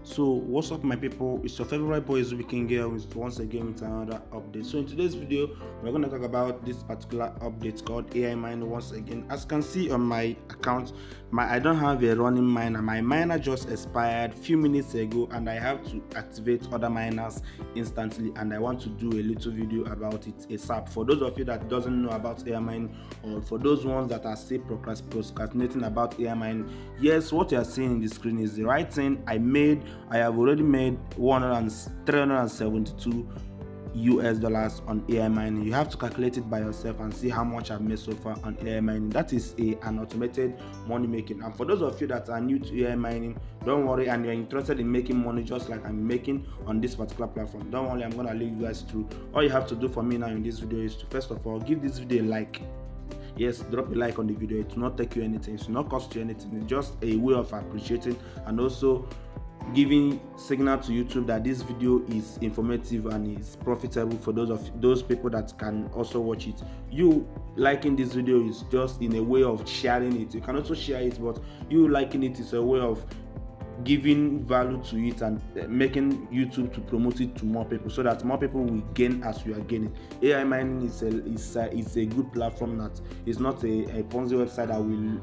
So what's up my people, it's your favorite boy Weekend Girl once again with another update. So in today's video we're going to talk about this particular update called AI miner. Once again, as you can see on my account, I don't have a running miner. My miner just expired few minutes ago and I have to activate other miners instantly, and I want to do a little video about it ASAP. For those of you that doesn't know about AI mining, or for those ones that are still procrastinating about AI mining, yes, what you are seeing in the screen is the right thing. I have already made $372 US on AI mining. You have to calculate it by yourself and see how much I've made so far on AI mining. That is an automated money making. And for those of you that are new to AI mining, don't worry, and you're interested in making money just like I'm making on this particular platform, don't worry, I'm gonna lead you guys through. All you have to do for me now in this video is to first of all give this video a like. Yes, drop a like on the video. It will not take you anything, it will not cost you anything. It's just a way of appreciating and also giving signal to YouTube that this video is informative and is profitable for those people that can also watch it. You liking this video is just in a way of sharing it. You can also share it, but you liking it is a way of giving value to it and making YouTube to promote it to more people, so that more people will gain as we are gaining. AI mining is a good platform that is not a Ponzi website that will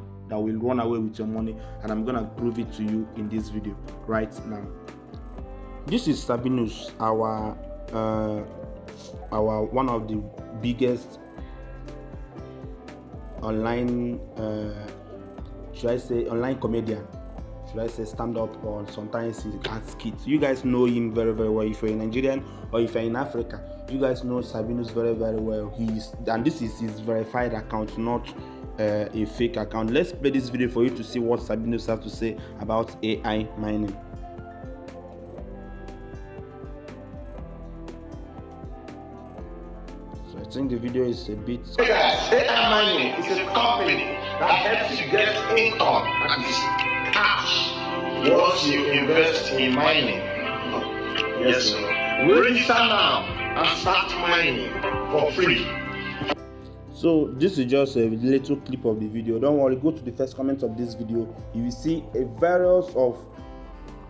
run away with your money, and I'm gonna prove it to you in this video right now. This is Sabinus, our one of the biggest online should I say online comedian, should I say stand up, or sometimes he has skits. You guys know him very well. If you're a Nigerian or if you're in Africa, you guys know Sabinus very well. And this is his verified account, not a fake account. Let's play this video for you to see what Sabinus has to say about AI mining. So I think the video is a bit. Hey guys, AI mining is a company that helps you get income, that is cash, once you invest in mining. Yes sir. Register now and start mining for free. So this is just a little clip of the video. Don't worry, go to the first comment of this video. You will see a various of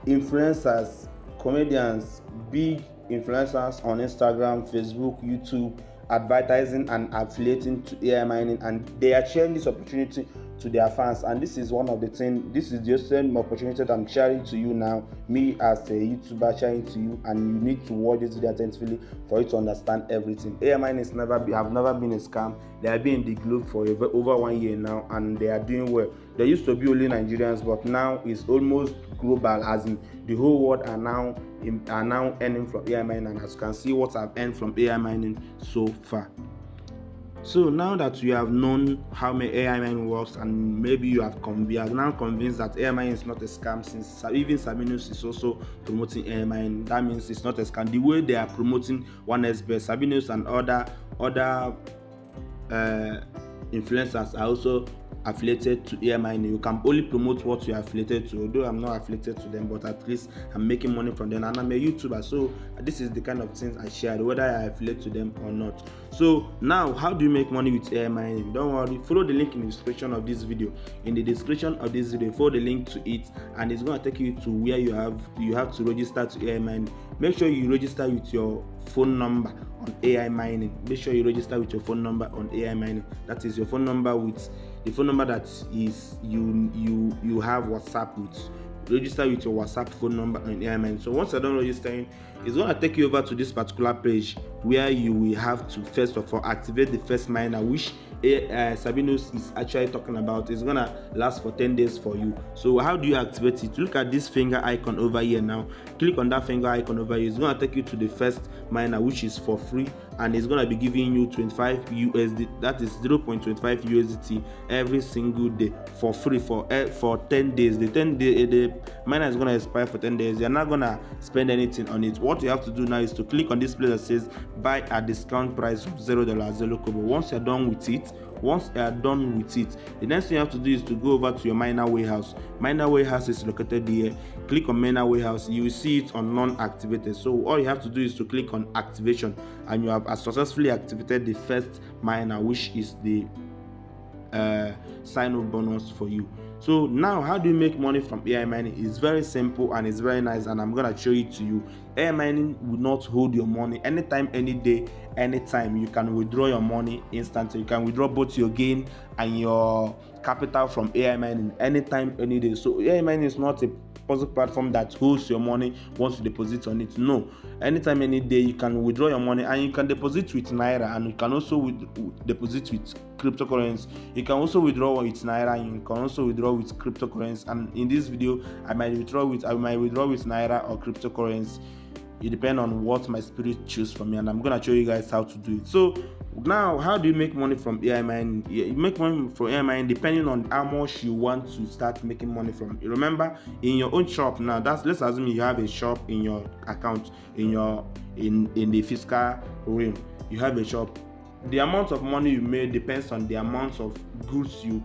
influencers, comedians, big influencers on Instagram, Facebook, YouTube, advertising and affiliating to AI mining, and they are sharing this opportunity to their fans. And this is one of the things, this is the same opportunity that I'm sharing to you now, me as a YouTuber sharing to you, and you need to watch this video attentively for you to understand everything. AI mining have never been a scam. They have been in the globe for over 1 year now, and they are doing well. They used to be only Nigerians, but now it's almost global, as in the whole world are now earning from AI mining. And as you can see what I've earned from AI mining so far. So now that you have known how AI mining works, and maybe you are now convinced that AI mining is not a scam, since even Sabinus is also promoting AI mining, that means it's not a scam. The way they are promoting OneSBet, Sabinus and other influencers are also affiliated to AI mining. You can only promote what you are affiliated to, although I'm not affiliated to them, but at least I'm making money from them, and I'm a YouTuber, so this is the kind of things I share, whether I affiliate to them or not. So now, how do you make money with AI mining? Don't worry, follow the link in the description of this video. In the description of this video, follow the link to it, and it's going to take you to where you have to register to AI mining. Make sure you register with your phone number on AI mining. Make sure you register with your phone number on AI mining. That is your phone number with the phone number that is you have WhatsApp with. Register with your WhatsApp phone number on AI mining. So once you're done registering, it's going to take you over to this particular page where you will have to first of all activate the first miner, which Sabinus is actually talking about. It's gonna last for 10 days for you. So how do you activate it? Look at this finger icon over here now. Click on that finger icon over here. It's gonna take you to the first miner, which is for free, and it's gonna be giving you 25 USD. That is 0.25 USDT every single day for free for 10 days. The miner is gonna expire for 10 days. You're not gonna spend anything on it. What you have to do now is to click on this place that says buy at discount price of $0 Kobo. Once you're done with it, the next thing you have to do is to go over to your miner warehouse. Miner warehouse is located here. Click on miner warehouse. You will see it on non-activated. So all you have to do is to click on activation, and you have successfully activated the first miner, which is the sign-up bonus for you. So now, how do you make money from AI mining? It's very simple and it's very nice, and I'm gonna show it to you. AI mining will not hold your money. Anytime, any day, anytime, you can withdraw your money instantly. You can withdraw both your gain and your capital from AI mining anytime, any day. So AI mining is not a deposit platform that holds your money once you deposit on it. No, anytime, any day, you can withdraw your money, and you can deposit with naira, and you can also deposit with cryptocurrency. You can also withdraw with naira, and you can also withdraw with cryptocurrency. And in this video, I might withdraw with naira or cryptocurrency. It depends on what my spirit choose for me, and I'm gonna show you guys how to do it. So now, how do you make money from AI mining? You make money from AI mining depending on how much you want to start making money from. You remember, in your own shop now, let's assume you have a shop in your account, in the fiscal realm. You have a shop. The amount of money you make depends on the amount of goods you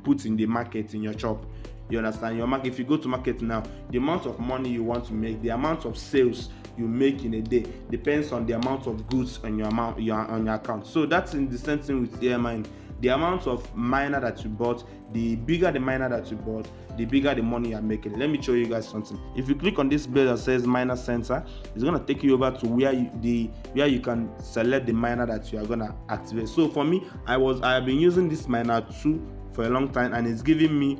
put in the market in your shop. You understand? Your market, if you go to market now, the amount of money you want to make, the amount of sales you make in a day depends on the amount of goods on your account. So that's in the same thing with AI mining. The amount of miner that you bought, the bigger the miner that you bought, the bigger the money you're making. Let me show you guys something. If you click on this bell that says miner center, it's gonna take you over to where you can select the miner that you are gonna activate. So for me, I have been using this miner 2 for a long time, and it's giving me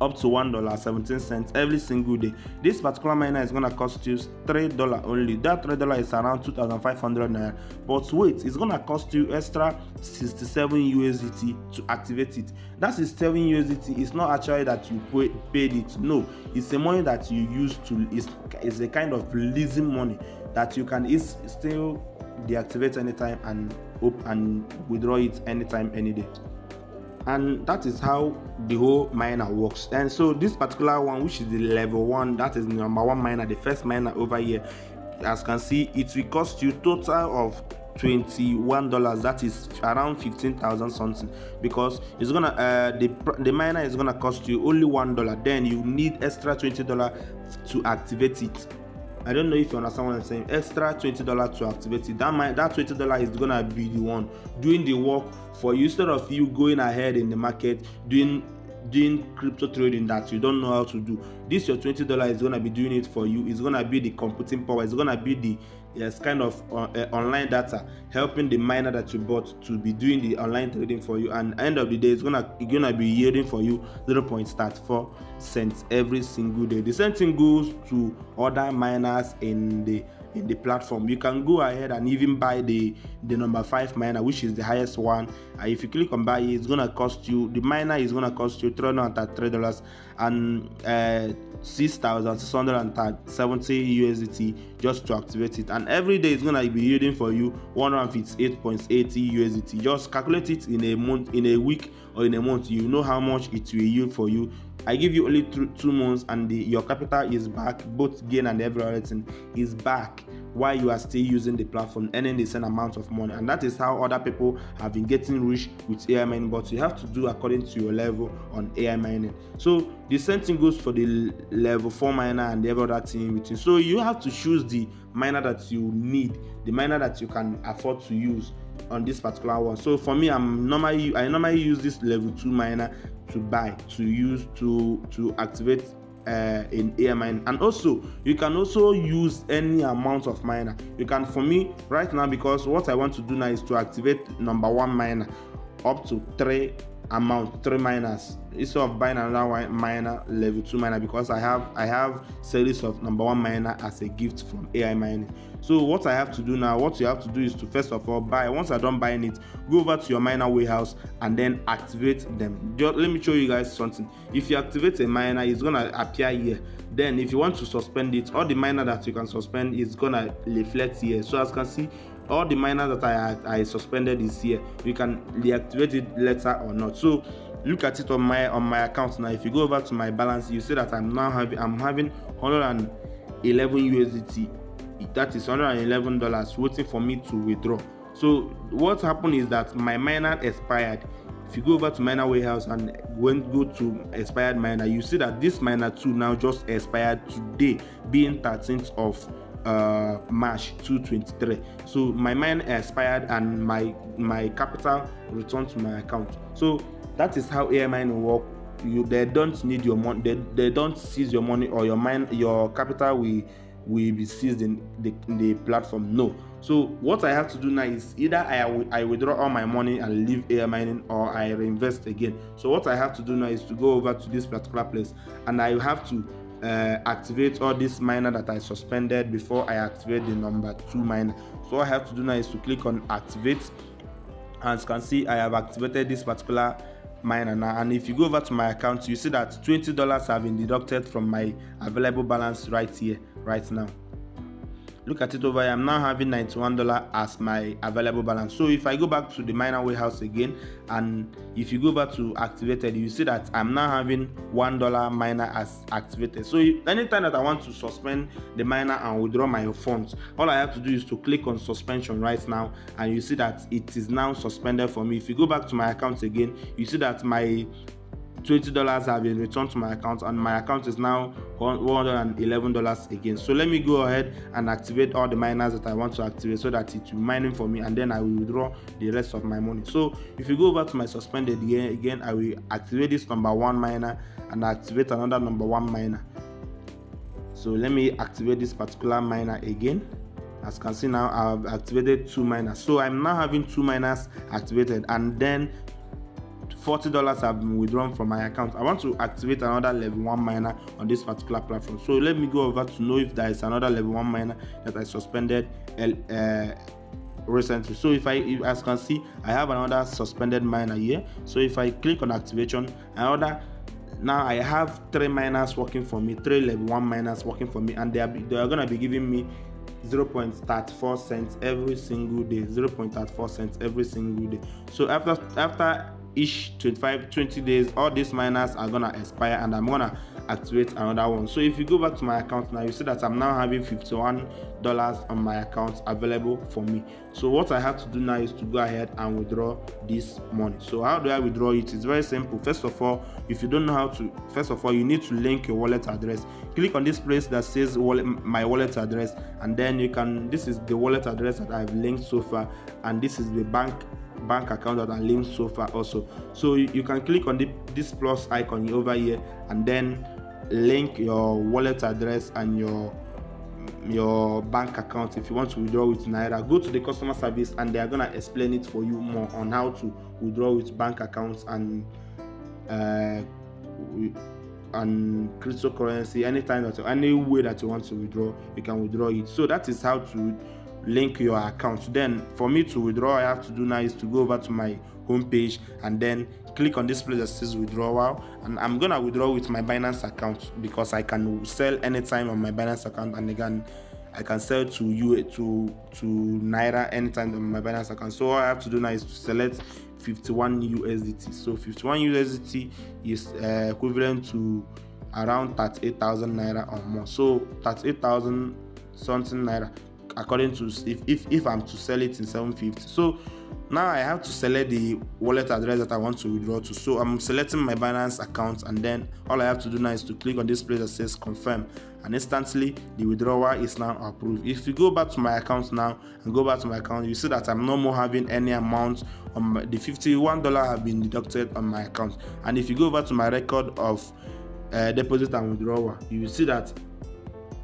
up to $1.17 every single day. This particular miner is gonna cost you $3 only. That $3 is around 2,500 naira. But wait, it's gonna cost you extra 67 USDT to activate it. That 67 USDT is not actually that you paid it. No, it's the money that you use to. It's a kind of leasing money that you can still deactivate anytime and withdraw it anytime, any day. And that is how the whole miner works. And so this particular one, which is the level 1, that is the number 1 miner, the first miner over here, as you can see, it will cost you total of $21. That is around 15,000 something, because it's gonna the miner is gonna cost you only $1. Then you need extra $20 to activate it. I don't know if you understand what I'm saying. Extra $20 to activate it. That $20 is gonna be the one doing the work for you, instead of you going ahead in the market doing crypto trading that you don't know how to do. This your $20 is gonna be doing it for you. It's gonna be the computing power. It's gonna be the kind of online data, helping the miner that you bought to be doing the online trading for you. And at the end of the day, it's gonna be yielding for you 0.34 cents every single day. The same thing goes to other miners in the platform. You can go ahead and even buy the number 5 miner, which is the highest one. If you click on buy, it's gonna cost you, the miner is gonna cost you $333 and 6,670 USDT just to activate it. And every day it's gonna be yielding for you 158.80 USDT. Just calculate it in a month, in a week, or in a month. You know how much it will yield for you. I give you only 2 months, and your capital is back, both gain and every other thing is back, while you are still using the platform, earning the same amount of money. And that is how other people have been getting rich with AI mining. But you have to do according to your level on AI mining. So the same thing goes for the level 4 miner and every other thing in between. So you have to choose the miner that you need, the miner that you can afford to use on this particular one. So for me, I normally use this level 2 miner to use to activate in AI mining. And also you can also use any amount of miner. You can, for me right now, because what I want to do now is to activate number 1 miner up to 3 miners, instead of buying another miner, level 2 miner, because I have series of number 1 miner as a gift from AI mining. So what I have to do now, what you have to do is to first of all buy. Once I'm done buying it, go over to your miner warehouse and then activate them. Just let me show you guys something. If you activate a miner, it's gonna appear here. Then if you want to suspend it, all the miner that you can suspend is gonna reflect here. So as you can see, all the miners that I suspended is here. You can deactivate it later or not. So look at it on my account now. If you go over to my balance, you see that I'm having 111 USDT. That is $111 waiting for me to withdraw. So what happened is that my miner expired. If you go over to miner warehouse and go to expired miner, you see that this miner 2 now just expired today, being 13th of March 2023. So my mine expired and my capital returned to my account. So that is how AI mining work. They don't need your money. They don't seize your money, or your capital will be seized in the platform. No. So what I have to do now is either I withdraw all my money and leave AI mining, or I reinvest again. So what I have to do now is to go over to this particular place, and I have to activate all this miner that I suspended before I activate the number 2 miner. So all I have to do now is to click on activate, and as you can see, I have activated this particular miner now. And if you go over to my account, you see that $20 have been deducted from my available balance right here, right now. Look at it over here. I'm now having $91 as my available balance. So if I go back to the miner warehouse again, and if you go back to activated, you see that I'm now having $1 miner as activated. So anytime that I want to suspend the miner and withdraw my funds, all I have to do is to click on suspension right now, and you see that it is now suspended for me. If you go back to my account again, you see that my $20 have been returned to my account, and my account is now $111 again. So let me go ahead and activate all the miners that I want to activate, so that it will be mining for me, and then I will withdraw the rest of my money. So if you go over to my suspended again, I will activate this number 1 miner and activate another number 1 miner. So let me activate this particular miner again. As you can see now, I have activated 2 miners. So I'm now having 2 miners activated, and then $40 have been withdrawn from my account. I want to activate another level 1 miner on this particular platform. So let me go over to know if there is another level 1 miner that I suspended recently. So as you can see, I have another suspended miner here. So if I click on activation, now I have 3 miners working for me, 3 level 1 miners working for me, and they are going to be giving me 0.34 cents every single day. 0.34 cents every single day. So after each 20 days, all these miners are gonna expire, and I'm gonna activate another one. So if you go back to my account now, you see that I'm now having $51 on my account available for me. So what I have to do now is to go ahead and withdraw this money. So how do I withdraw it? It's very simple. First of all, if you don't know how to, you need to link your wallet address. Click on this place that says my wallet address, and then this is the wallet address that I've linked so far, and this is the bank account that I linked so far also. So you can click on this plus icon over here, and then link your wallet address and your bank account. If you want to withdraw with Naira, go to the customer service, and they are gonna explain it for you more on how to withdraw with bank accounts and cryptocurrency. Any way that you want to withdraw, you can withdraw it. So that is how to link your account. Then for me to withdraw, I have to do now is to go over to my home page, and then click on this place that says withdrawal, and I'm gonna withdraw with my Binance account, because I can sell anytime on my Binance account, and again I can sell to Naira anytime on my Binance account. So all I have to do now is to select 51 USDT. So 51 USDT is equivalent to around 38,000 Naira or more. So 38,000 something Naira, according to if I'm to sell it in 750. So now I have to select the wallet address that I want to withdraw to. So I'm selecting my Binance account, and then all I have to do now is to click on this place that says confirm, and instantly the withdrawal is now approved. If you go back to my account now and go back to my account, you see that I'm no more having any amount on the $51 have been deducted on my account. And if you go over to my record of deposit and withdrawal, you will see that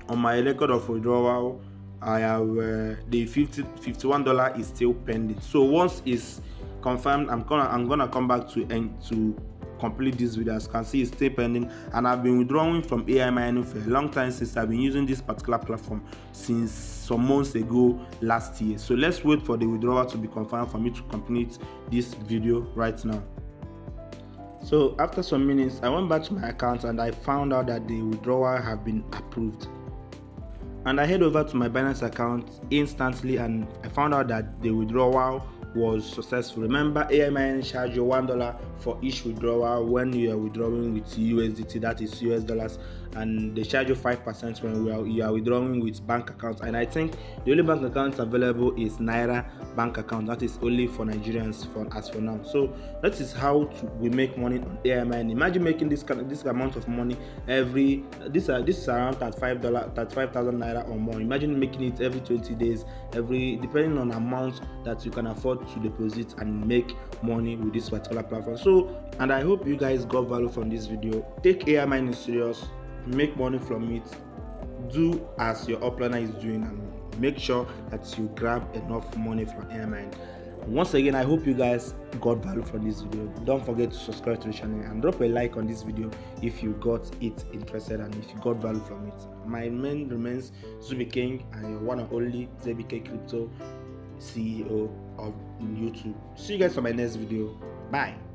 on my record of withdrawal, I have the $51 is still pending. So once it's confirmed, I'm gonna come back to complete this video. As you can see, it's still pending, and I've been withdrawing from AI mining for a long time, since I've been using this particular platform since some months ago last year. So let's wait for the withdrawal to be confirmed for me to complete this video right now. So after some minutes, I went back to my account, and I found out that the withdrawal have been approved. And I head over to my Binance account instantly, and I found out that the withdrawal was successful. Remember, AI mining charge you $1 for each withdrawal when you are withdrawing with USDT, that is US dollars, and they charge you 5% when you are withdrawing with bank accounts. And I think the only bank account available is Naira bank account, that is only for Nigerians as for now. So that is how we make money on AI mining. Imagine making this amount of money this is around $35,000 Naira or more. Imagine making it every 20 days, depending on amount that you can afford to deposit and make money with this particular platform. So, and I hope you guys got value from this video. Take AI mining serious, make money from it, do as your upliner is doing, and make sure that you grab enough money from AI mining. Once again, I hope you guys got value from this video. Don't forget to subscribe to the channel and drop a like on this video if you got it interested and if you got value from it. My name remains Zubi King, and your one and only ZBK Crypto CEO of YouTube. See you guys for my next video. Bye.